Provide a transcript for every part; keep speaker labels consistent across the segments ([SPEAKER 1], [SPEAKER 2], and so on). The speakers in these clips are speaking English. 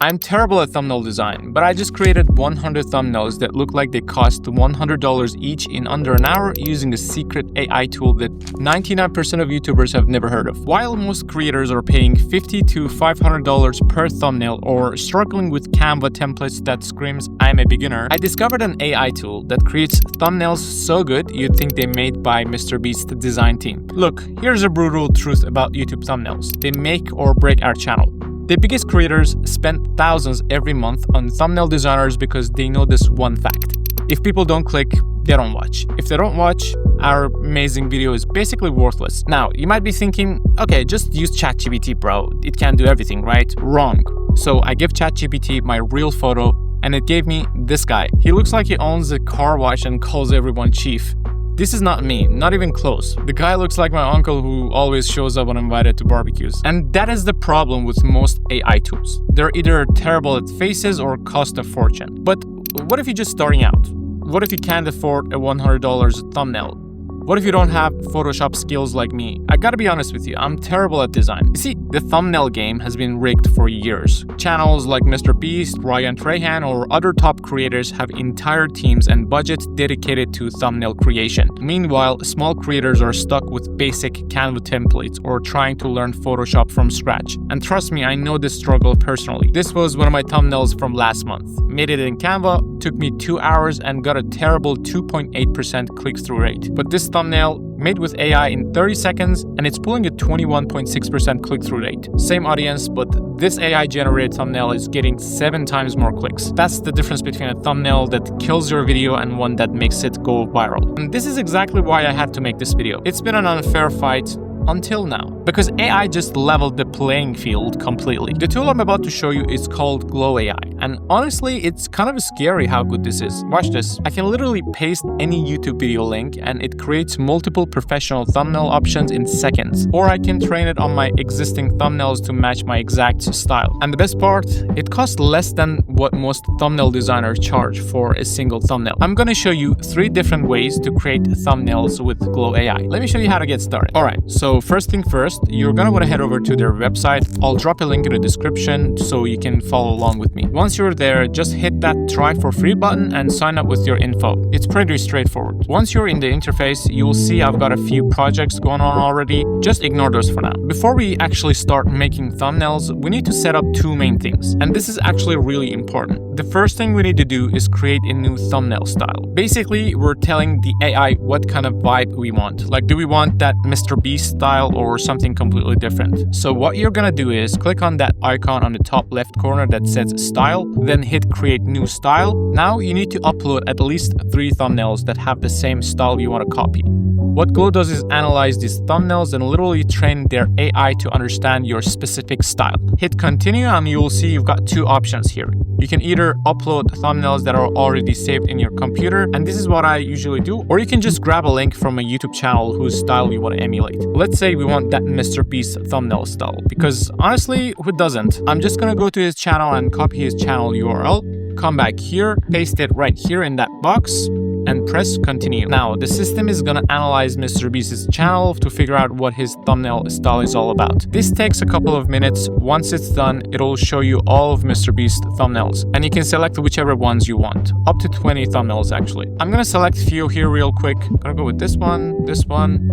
[SPEAKER 1] I'm terrible at thumbnail design, but I just created 100 thumbnails that look like they cost $100 each in under an hour using a secret AI tool that 99% of YouTubers have never heard of. While most creators are paying $50 to $500 per thumbnail or struggling with Canva templates that screams I'm a beginner, I discovered an AI tool that creates thumbnails so good you'd think they're made by MrBeast's design team. Look, here's a brutal truth about YouTube thumbnails. They make or break our channel. The biggest creators spend thousands every month on thumbnail designers because they know this one fact. If people don't click, they don't watch. If they don't watch, our amazing video is basically worthless. Now, you might be thinking, okay, just use ChatGPT, bro. It can do everything, right? Wrong. So I give ChatGPT my real photo and it gave me this guy. He looks like he owns a car wash and calls everyone chief. This is not me, not even close. The guy looks like my uncle who always shows up when invited to barbecues. And that is the problem with most AI tools. They're either terrible at faces or cost a fortune. But what if you're just starting out? What if you can't afford a $100 thumbnail? What if you don't have Photoshop skills like me? I gotta be honest with you, I'm terrible at design. You see, the thumbnail game has been rigged for years. Channels like MrBeast, Ryan Trahan, or other top creators have entire teams and budgets dedicated to thumbnail creation. Meanwhile, small creators are stuck with basic Canva templates or trying to learn Photoshop from scratch. And trust me, I know this struggle personally. This was one of my thumbnails from last month. Made it in Canva, took me 2 hours and got a terrible 2.8% click-through rate. But this thumbnail made with AI in 30 seconds and it's pulling a 21.6% click-through rate. Same audience, but this AI generated thumbnail is getting 7 times more clicks. That's the difference between a thumbnail that kills your video and one that makes it go viral. And this is exactly why I had to make this video. It's been an unfair fight until now, because AI just leveled the playing field completely. The tool I'm about to show you is called Glow AI, and honestly, it's kind of scary how good this is. Watch this. I can literally paste any YouTube video link and it creates multiple professional thumbnail options in seconds, or I can train it on my existing thumbnails to match my exact style. And the best part, it costs less than what most thumbnail designers charge for a single thumbnail. I'm gonna show you 3 different ways to create thumbnails with Glow AI. Let me show you how to get started. Alright, so first thing first, you're gonna want to head over to their website. I'll drop a link in the description so you can follow along with me. Once you're there, just hit that try for free button and sign up with your info. It's pretty straightforward. Once you're in the interface, you'll see I've got a few projects going on already. Just ignore those for now. Before we actually start making thumbnails, we need to set up 2 main things. And this is actually really important. The first thing we need to do is create a new thumbnail style. Basically, we're telling the AI what kind of vibe we want. Like, do we want that MrBeast style or something completely different? So what you're gonna do is click on that icon on the top left corner that says style, then hit create new style. Now you need to upload at least 3 thumbnails that have the same style you want to copy. What Glow does is analyze these thumbnails and literally train their AI to understand your specific style. Hit continue and you will see you've got 2 options here. You can either upload thumbnails that are already saved in your computer, and this is what I usually do, or you can just grab a link from a YouTube channel whose style you want to emulate. Let's say we want that MrBeast thumbnail style, because honestly, who doesn't? I'm just gonna go to his channel and copy his channel URL, come back here, paste it right here in that box, and press continue. Now, the system is gonna analyze MrBeast's channel to figure out what his thumbnail style is all about. This takes a couple of minutes. Once it's done, it'll show you all of MrBeast thumbnails, and you can select whichever ones you want. Up to 20 thumbnails, actually. I'm gonna select a few here real quick. I'm gonna go with this one,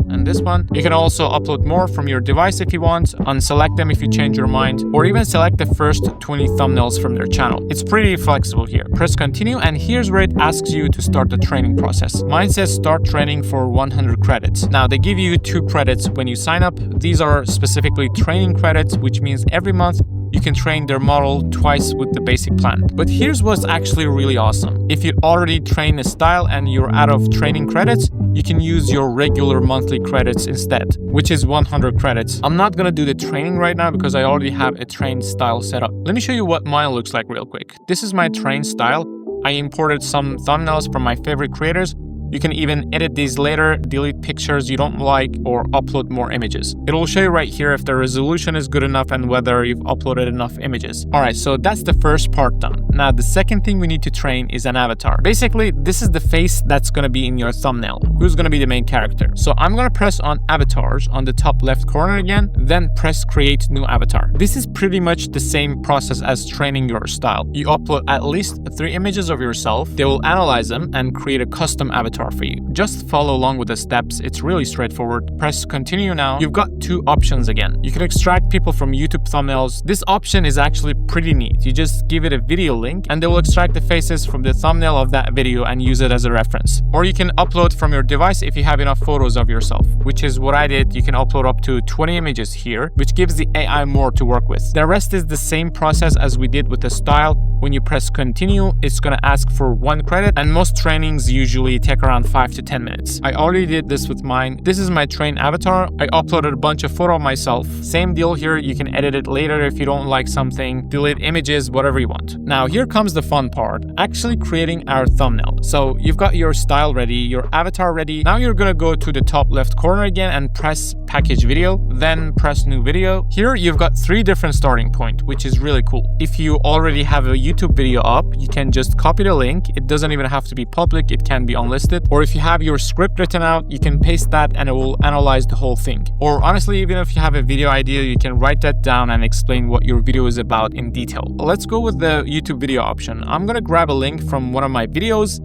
[SPEAKER 1] and this one. You can also upload more from your device if you want, unselect them if you change your mind, or even select the first 20 thumbnails from their channel. It's pretty flexible here. Press continue, and here's where it asks you to start the training process. Mine says start training for 100 credits. Now, they give you 2 credits when you sign up. These are specifically training credits, which means every month you can train their model twice with the basic plan. But here's what's actually really awesome. If you already train a style and you're out of training credits, you can use your regular monthly credits instead, which is 100 credits. I'm not gonna do the training right now because I already have a trained style set up. Let me show you what mine looks like real quick. This is my trained style. I imported some thumbnails from my favorite creators, You can even edit these later, delete pictures you don't like, or upload more images. It will show you right here if the resolution is good enough and whether you've uploaded enough images. Alright, so that's the first part done. Now the second thing we need to train is an avatar. Basically, this is the face that's gonna be in your thumbnail. Who's gonna be the main character? So I'm gonna press on avatars on the top left corner again, then press create new avatar. This is pretty much the same process as training your style. You upload at least 3 images of yourself, they will analyze them and create a custom avatar for you. Just follow along with the steps, it's really straightforward. Press continue now. You've got 2 options again. You can extract people from YouTube thumbnails. This option is actually pretty neat. You just give it a video link and they will extract the faces from the thumbnail of that video and use it as a reference. Or you can upload from your device if you have enough photos of yourself, which is what I did. You can upload up to 20 images here, which gives the AI more to work with. The rest is the same process as we did with the style. When you press continue, it's gonna ask for 1 credit, and most trainings usually take around 5 to 10 minutes. I already did this with mine. This is my train avatar. I uploaded a bunch of photos of myself. Same deal here, you can edit it later if you don't like something, delete images, whatever you want. Now here comes the fun part, actually creating our thumbnail. So you've got your style ready, your avatar ready. Now you're gonna go to the top left corner again and press package video, then press new video. Here you've got 3 different starting points, which is really cool. If you already have a YouTube video up, you can just copy the link. It doesn't even have to be public, it can be unlisted. Or if you have your script written out, you can paste that and it will analyze the whole thing. Or honestly, even if you have a video idea, you can write that down and explain what your video is about in detail. Let's go with the YouTube video option. I'm gonna grab a link from one of my videos,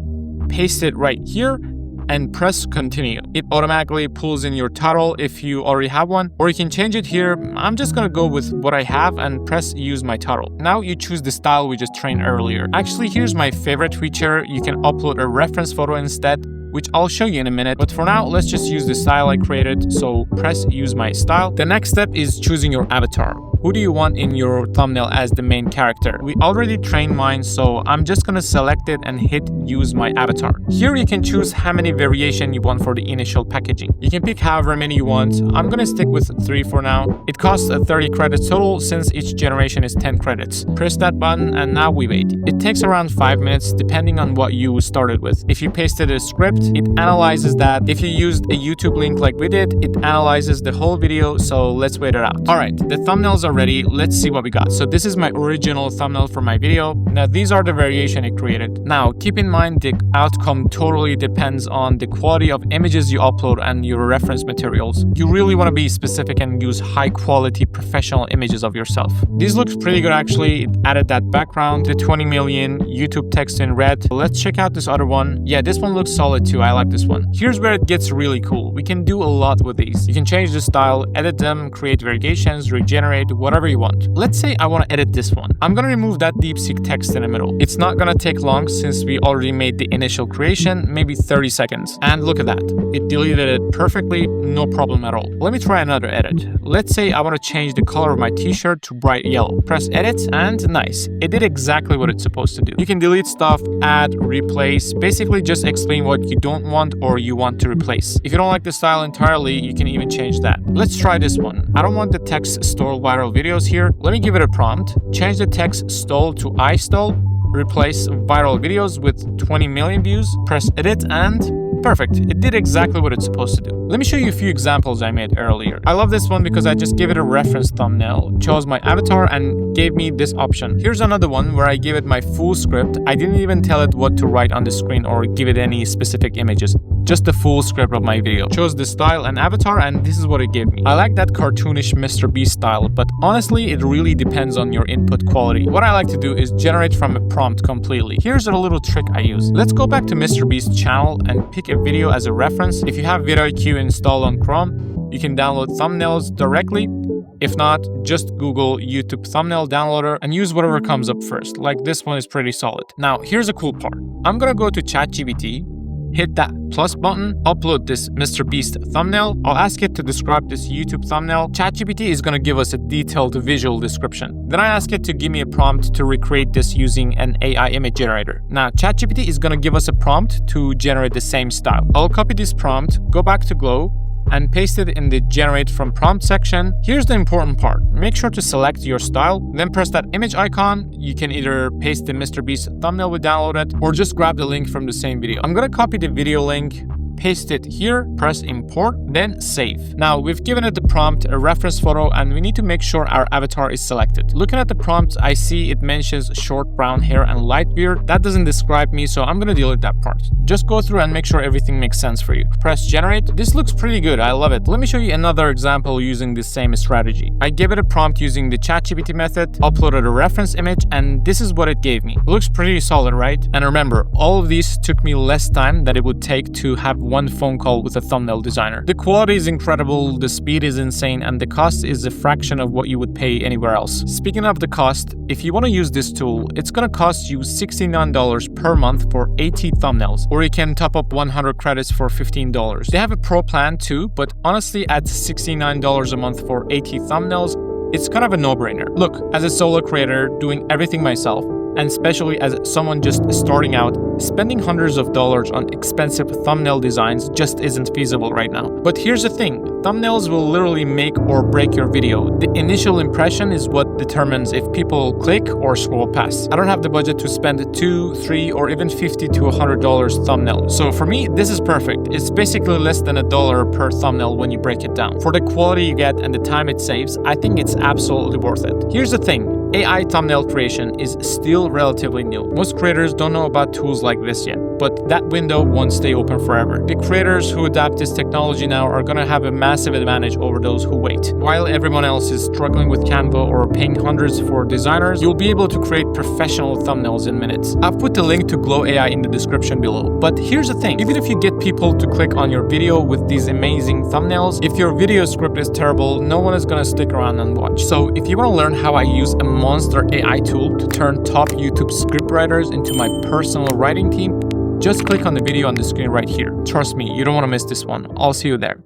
[SPEAKER 1] paste it right here, and press continue. It automatically pulls in your title if you already have one, or you can change it here. I'm just gonna go with what I have and press use my title. Now you choose the style we just trained earlier. Actually, here's my favorite feature. You can upload a reference photo instead, which I'll show you in a minute. But for now, let's just use the style I created. So press use my style. The next step is choosing your avatar. Who do you want in your thumbnail as the main character? We already trained mine, so I'm just gonna select it and hit use my avatar. Here you can choose how many variation you want for the initial packaging. You can pick however many you want. I'm gonna stick with 3 for now. It costs 30 credits total since each generation is 10 credits. Press that button and now we wait. It takes around 5 minutes depending on what you started with. If you pasted a script, it analyzes that. If you used a YouTube link like we did, it analyzes the whole video, so let's wait it out. Alright, the thumbnails are ready. Let's see what we got. So this is my original thumbnail for my video. Now these are the variation it created. Now keep in mind the outcome totally depends on the quality of images you upload and your reference materials. You really want to be specific and use high quality professional images of yourself. These look pretty good actually. It added that background, the 20 million YouTube text in red. Let's check out this other one. Yeah, this one looks solid too. I like this one. Here's where it gets really cool. We can do a lot with these. You can change the style, edit them, create variations, regenerate, whatever you want. Let's say I want to edit this one. I'm going to remove that DeepSeek text in the middle. It's not going to take long since we already made the initial creation, maybe 30 seconds. And look at that. It deleted it perfectly, no problem at all. Let me try another edit. Let's say I want to change the color of my t-shirt to bright yellow. Press edit and nice. It did exactly what it's supposed to do. You can delete stuff, add, replace, basically just explain what you don't want or you want to replace. If you don't like the style entirely, you can even change that. Let's try this one. I don't want the text stole viral videos here. Let me give it a prompt. Change the text stole to I stole. Replace viral videos with 20 million views. Press edit and perfect. It did exactly what it's supposed to do. Let me show you a few examples I made earlier. I love this one because I just gave it a reference thumbnail, chose my avatar and gave me this option. Here's another one where I gave it my full script. I didn't even tell it what to write on the screen or give it any specific images. Just the full script of my video. Chose the style and avatar and this is what it gave me. I like that cartoonish Mr. Beast style, but honestly, it really depends on your input quality. What I like to do is generate from a prompt completely. Here's a little trick I use. Let's go back to Mr. Beast's channel and pick a video as a reference. If you have VidIQ installed on Chrome, you can download thumbnails directly. If not, just Google YouTube thumbnail downloader and use whatever comes up first. Like this one is pretty solid. Now, here's a cool part. I'm gonna go to ChatGPT, hit that plus button, upload this Mr. Beast thumbnail. I'll ask it to describe this YouTube thumbnail. ChatGPT is going to give us a detailed visual description. Then I ask it to give me a prompt to recreate this using an AI image generator. Now, ChatGPT is going to give us a prompt to generate the same style. I'll copy this prompt, go back to Glow, and paste it in the generate from prompt section. Here's the important part. Make sure to select your style, then press that image icon. You can either paste the Mr. Beast thumbnail we downloaded or just grab the link from the same video. I'm gonna copy the video link, paste it here, press import, then save. Now we've given it the prompt, a reference photo, and we need to make sure our avatar is selected. Looking at the prompt, I see it mentions short brown hair and light beard. That doesn't describe me, so I'm gonna delete that part. Just go through and make sure everything makes sense for you. Press generate. This looks pretty good, I love it. Let me show you another example using the same strategy. I gave it a prompt using the ChatGPT method, uploaded a reference image, and this is what it gave me. It looks pretty solid, right? And remember, all of these took me less time than it would take to have one phone call with a thumbnail designer. The quality is incredible, the speed is insane, and the cost is a fraction of what you would pay anywhere else. Speaking of the cost, if you want to use this tool, it's going to cost you $69 per month for 80 thumbnails, or you can top up 100 credits for $15. They have a pro plan too, but honestly at $69 a month for 80 thumbnails, it's kind of a no-brainer. Look, as a solo creator doing everything myself, and especially as someone just starting out, spending hundreds of dollars on expensive thumbnail designs just isn't feasible right now. But here's the thing, thumbnails will literally make or break your video. The initial impression is what determines if people click or scroll past. I don't have the budget to spend $2, $3, or even $50 to $100 thumbnail. So for me, this is perfect. It's basically less than $1 per thumbnail when you break it down. For the quality you get and the time it saves, I think it's absolutely worth it. Here's the thing. AI thumbnail creation is still relatively new. Most creators don't know about tools like this yet, but that window won't stay open forever. The creators who adapt this technology now are gonna have a massive advantage over those who wait. While everyone else is struggling with Canva or paying hundreds for designers, you'll be able to create professional thumbnails in minutes. I've put the link to Glow AI in the description below. But here's the thing, even if you get people to click on your video with these amazing thumbnails, if your video script is terrible, no one is gonna stick around and watch. So if you wanna learn how I use a monster AI tool to turn top YouTube scriptwriters into my personal writing team, just click on the video on the screen right here. Trust me, you don't want to miss this one. I'll see you there.